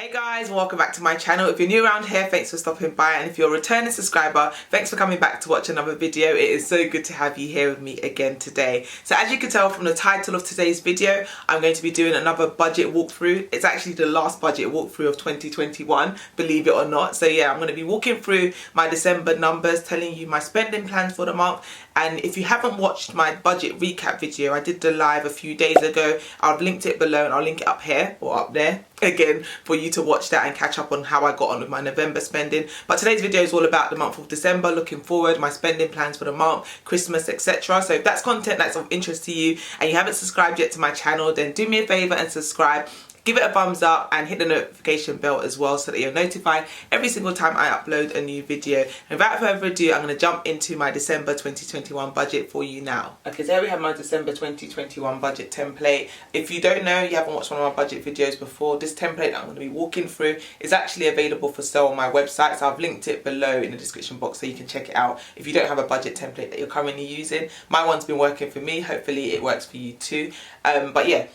Hey guys, welcome back to my channel. If you're new around here, thanks for stopping by, and if you're a returning subscriber, thanks for coming back to watch another video. It is so good to have you here with me again today. So as you can tell from the title of today's video, I'm going to be doing another budget walkthrough. It's actually the last budget walkthrough of 2021, believe it or not. So yeah, I'm going to be walking through my December numbers, telling you my spending plans for the month. And if you haven't watched my budget recap video, I did the live a few days ago. I've linked it below and I'll link it up here or up there again for you to watch that and catch up on how I got on with my November spending. But today's video is all about the month of December, looking forward, my spending plans for the month, Christmas, etc. So if that's content that's of interest to you and you haven't subscribed yet to my channel, then do me a favor and subscribe. Give it a thumbs up and hit the notification bell as well so that you're notified every single time I upload a new video. And without further ado, I'm going to jump into my December 2021 budget for you now. Okay, so here we have my December 2021 budget template. If you don't know, you haven't watched one of my budget videos before, this template that I'm going to be walking through is actually available for sale on my website. So I've linked it below in the description box so you can check it out if you don't have a budget template that you're currently using. My one's been working for me. Hopefully it works for you too. But yeah.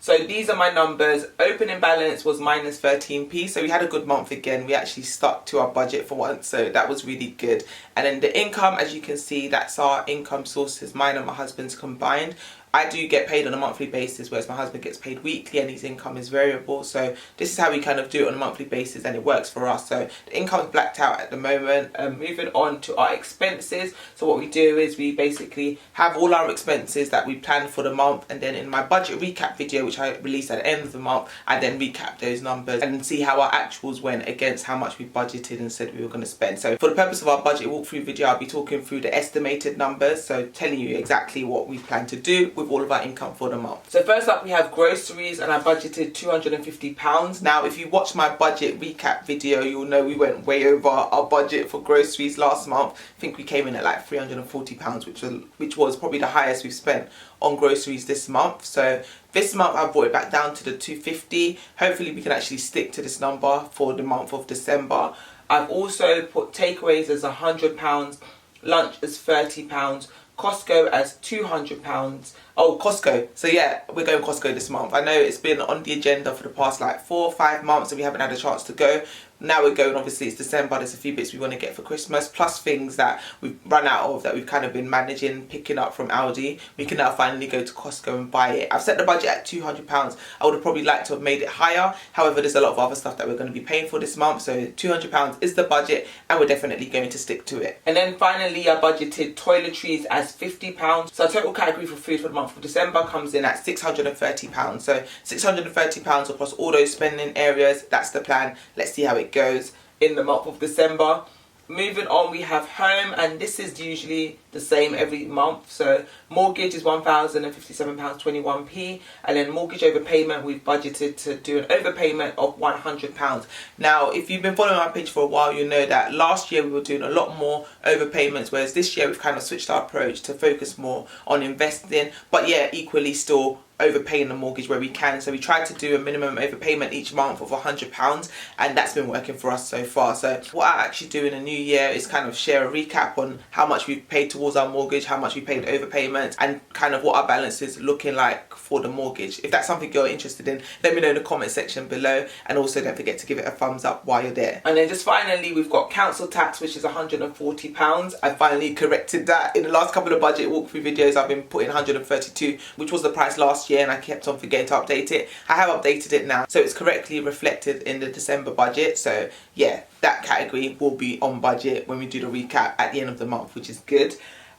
So these are my numbers. Opening balance was minus 13p, so we had a good month again. We actually stuck to our budget for once, so that was really good. And then the income, as you can see, that's our income sources, mine and my husband's combined. I do get paid on a monthly basis, whereas my husband gets paid weekly and his income is variable. So this is how we kind of do it on a monthly basis and it works for us. So the income is blacked out at the moment. Moving on to our expenses. So what we do is we basically have all our expenses that we planned for the month, and then in my budget recap video, which I released at the end of the month, I then recap those numbers and see how our actuals went against how much we budgeted and said we were going to spend. So for the purpose of our budget walkthrough video, I'll be talking through the estimated numbers, so telling you exactly what we plan to do with all of our income for the month. So first up we have groceries, and I budgeted £250. Now if you watch my budget recap video, you'll know we went way over our budget for groceries last month. I think we came in at like £340, which was probably the highest we've spent on groceries this month. So this month I brought it back down to the 250. Hopefully we can actually stick to this number for the month of December. I've also put takeaways as £100, lunch as £30, Costco as £200. Oh, Costco. So yeah, we're going Costco this month. I know it's been on the agenda for the past like 4 or 5 months and we haven't had a chance to go. Now we're going, obviously it's December, there's a few bits we want to get for Christmas, plus things that we've run out of that we've kind of been managing, picking up from Aldi. We can now finally go to Costco and buy it. I've set the budget at £200. I would have probably liked to have made it higher. However, there's a lot of other stuff that we're going to be paying for this month. So £200 is the budget and we're definitely going to stick to it. And then finally, I budgeted toiletries as £50. So our total category for food for the month of December comes in at £630. So £630 across all those spending areas. That's the plan. Let's see how it goes in the month of December. Moving on, we have home, and this is usually the same every month. So mortgage is £1,057.21p, and then mortgage overpayment, we've budgeted to do an overpayment of £100. Now if you've been following my page for a while, you know that last year we were doing a lot more overpayments, whereas this year we've kind of switched our approach to focus more on investing, but yeah, equally still overpaying the mortgage where we can. So we tried to do a minimum overpayment each month of £100, and that's been working for us so far. So what I actually do in the new year is kind of share a recap on how much we've paid towards our mortgage, how much we paid overpayments, and kind of what our balance is looking like for the mortgage. If that's something you're interested in, let me know in the comment section below, and also don't forget to give it a thumbs up while you're there. And then just finally, we've got council tax, which is £140. I finally corrected that. In the last couple of budget walkthrough videos, I've been putting 132, which was the price last year, and I kept on forgetting to update it. I have updated it now, so it's correctly reflected in the December budget. So yeah, that category will be on budget when we do the recap at the end of the month, which is good.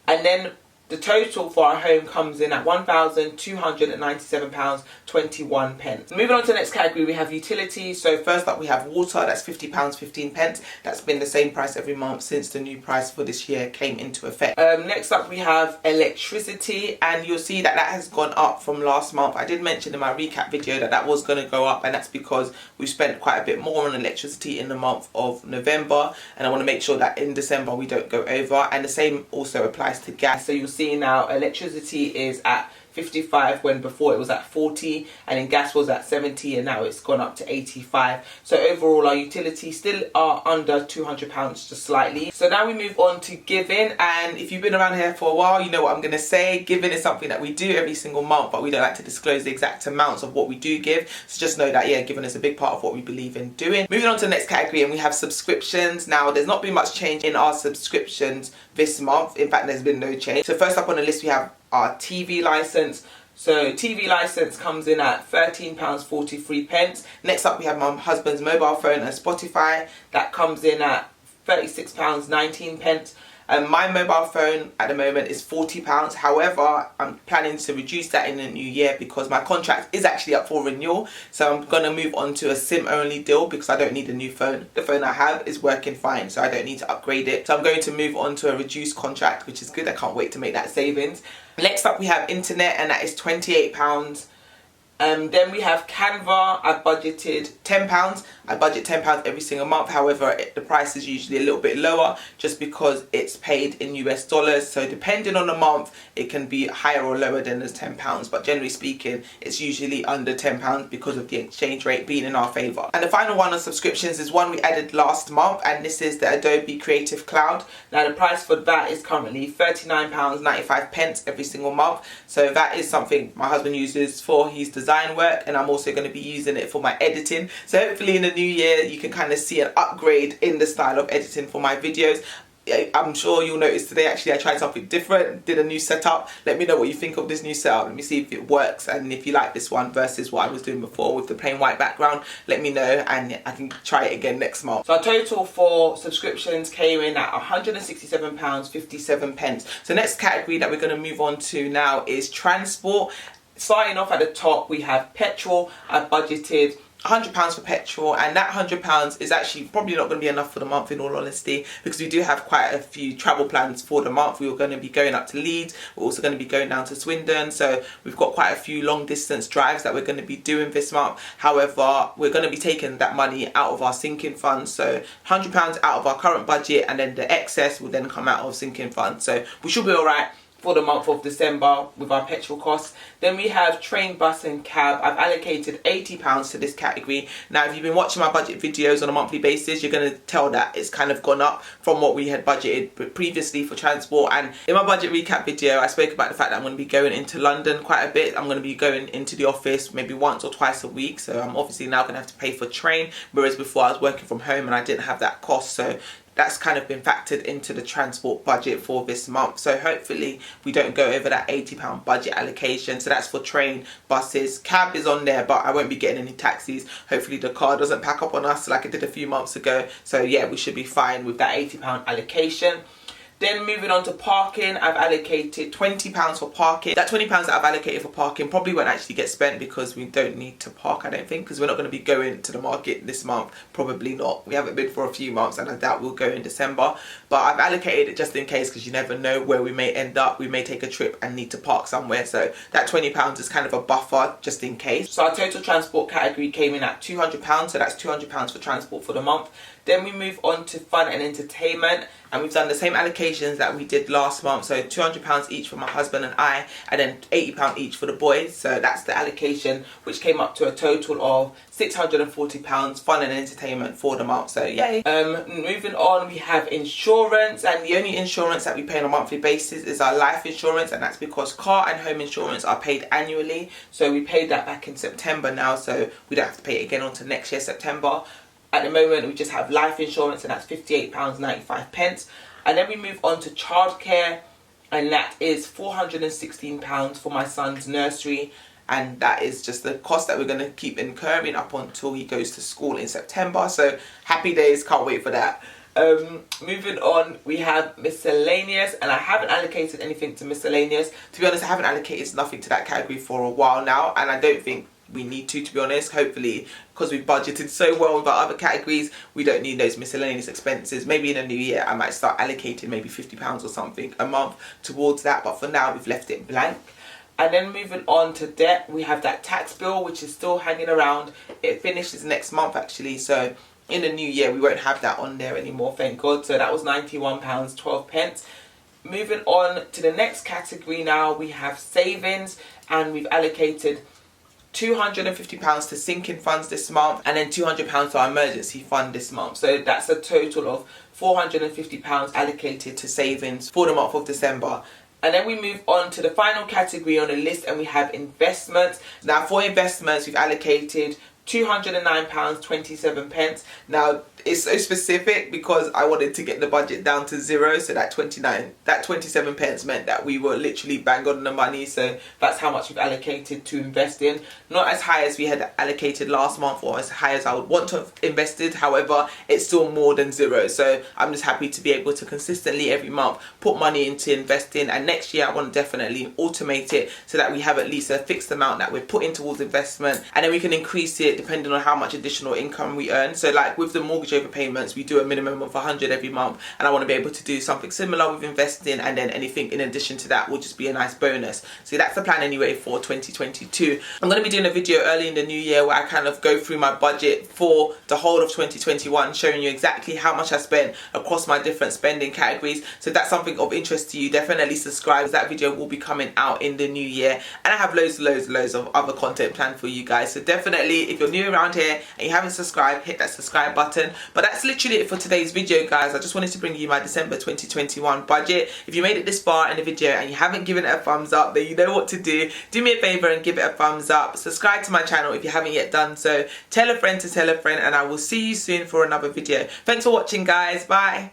And then the total for our home comes in at £1,297.21. Moving on to the next category, we have utilities. So first up we have water, that's £50.15. That's been the same price every month since the new price for this year came into effect. Next up we have electricity, and you'll see that that has gone up from last month. I did mention in my recap video that that was going to go up, and that's because we spent quite a bit more on electricity in the month of November, and I want to make sure that in December we don't go over. And the same also applies to gas. So you'll see now electricity is at 55 when before it was at 40, and then gas was at 70 and now it's gone up to 85. So overall our utilities still are under £200 just slightly. So now we move on to giving, and if you've been around here for a while you know what I'm going to say. Giving is something that we do every single month, but we don't like to disclose the exact amounts of what we do give. So just know that, yeah, giving is a big part of what we believe in doing. Moving on to the next category, and we have subscriptions. Now there's not been much change in our subscriptions this month. In fact, there's been no change. So first up on the list we have our TV license. So TV license comes in at £13.43. Next up we have my husband's mobile phone and Spotify. That comes in at £36.19. My mobile phone at the moment is £40. However, I'm planning to reduce that in the new year because my contract is actually up for renewal. So I'm going to move on to a SIM only deal because I don't need a new phone. The phone I have is working fine, so I don't need to upgrade it. So I'm going to move on to a reduced contract, which is good. I can't wait to make that savings. Next up we have internet, and that is £28. Then we have Canva. I budgeted £10. I budget £10 every single month. However, the price is usually a little bit lower just because it's paid in US dollars. So depending on the month, it can be higher or lower than the £10. But generally speaking, it's usually under £10 because of the exchange rate being in our favour. And the final one on subscriptions is one we added last month, and this is the Adobe Creative Cloud. Now the price for that is currently £39.95 every single month. So that is something my husband uses for his design work, and I'm also going to be using it for my editing. So hopefully in the new year you can kind of see an upgrade in the style of editing for my videos. I'm sure you'll notice today actually I tried something different, did a new setup. Let me know what you think of this new setup. Let me see if it works, and if you like this one versus what I was doing before with the plain white background, let me know and I can try it again next month. So our total for subscriptions came in at £167.57. So next category that we're going to move on to now is transport. Starting off at the top, we have petrol. I budgeted £100 for petrol, and that £100 is actually probably not going to be enough for the month in all honesty, because we do have quite a few travel plans for the month. We were going to be going up to Leeds, we're also going to be going down to Swindon, so we've got quite a few long distance drives that we're going to be doing this month. However, we're going to be taking that money out of our sinking fund, so £100 out of our current budget, and then the excess will then come out of sinking fund. So we should be alright for the month of December with our petrol costs. Then we have train, bus and cab. I've allocated £80 to this category. Now if you've been watching my budget videos on a monthly basis, you're going to tell that it's kind of gone up from what we had budgeted previously for transport. And in my budget recap video I spoke about the fact that I'm going to be going into London quite a bit. I'm going to be going into the office maybe once or twice a week, so I'm obviously now going to have to pay for train, whereas before I was working from home and I didn't have that cost. So that's kind of been factored into the transport budget for this month. So hopefully we don't go over that £80 budget allocation. So that's for train, buses. Cab is on there, but I won't be getting any taxis. Hopefully the car doesn't pack up on us like it did a few months ago. So yeah, we should be fine with that £80 allocation. Then moving on to parking, I've allocated £20 for parking. That £20 that I've allocated for parking probably won't actually get spent because we don't need to park, I don't think, because we're not going to be going to the market this month. Probably not. We haven't been for a few months and I doubt we'll go in December. But I've allocated it just in case, because you never know where we may end up. We may take a trip and need to park somewhere. So that £20 is kind of a buffer just in case. So our total transport category came in at £200. So that's £200 for transport for the month. Then we move on to fun and entertainment, and we've done the same allocations that we did last month. So £200 each for my husband and I, and then £80 each for the boys. So that's the allocation, which came up to a total of £640 fun and entertainment for the month. So yay. Moving on, we have insurance, and the only insurance that we pay on a monthly basis is our life insurance, and that's because car and home insurance are paid annually. So we paid that back in September now, so we don't have to pay it again until next year, September. At the moment, we just have life insurance, and that's £58.95. And then we move on to childcare, and that is £416 for my son's nursery. And that is just the cost that we're going to keep incurring up until he goes to school in September. So happy days, can't wait for that. Moving on, we have miscellaneous, and I haven't allocated anything to miscellaneous. To be honest, I haven't allocated nothing to that category for a while now, and I don't think we need to be honest. Hopefully, because we've budgeted so well with our other categories, we don't need those miscellaneous expenses. Maybe in a new year I might start allocating maybe £50 or something a month towards that, but for now we've left it blank. And then moving on to debt, we have that tax bill which is still hanging around. It finishes next month actually, so in the new year we won't have that on there anymore, thank God. So that was £91.12. Moving on to the next category now, we have savings, and we've allocated £250 to sinking funds this month, and then £200 to our emergency fund this month. So that's a total of £450 allocated to savings for the month of December. And then we move on to the final category on the list, and we have investments. Now for investments, we've allocated £209.27. Now it's so specific because I wanted to get the budget down to zero, so that 27 pence meant that we were literally bang on the money. So that's how much we've allocated to invest in. Not as high as we had allocated last month, or as high as I would want to have invested. However, it's still more than zero, so I'm just happy to be able to consistently every month put money into investing. And next year I want to definitely automate it so that we have at least a fixed amount that we're putting towards investment, and then we can increase it depending on how much additional income we earn. So like with the mortgage overpayments, we do a minimum of 100 every month, and I want to be able to do something similar with investing, and then anything in addition to that will just be a nice bonus. So that's the plan anyway for 2022. I'm going to be doing a video early in the new year where I kind of go through my budget for the whole of 2021, showing you exactly how much I spent across my different spending categories. So if that's something of interest to you, definitely subscribe. That video will be coming out in the new year, and I have loads of other content planned for you guys. So definitely, if you're new around here and you haven't subscribed, hit that subscribe button. But that's literally it for today's video, guys. I just wanted to bring you my December 2021 budget. If you made it this far in the video and you haven't given it a thumbs up, then you know what to do. Do me a favor and give it a thumbs up. Subscribe to my channel if you haven't yet done so. Tell a friend to tell a friend, and I will see you soon for another video. Thanks for watching, guys. Bye.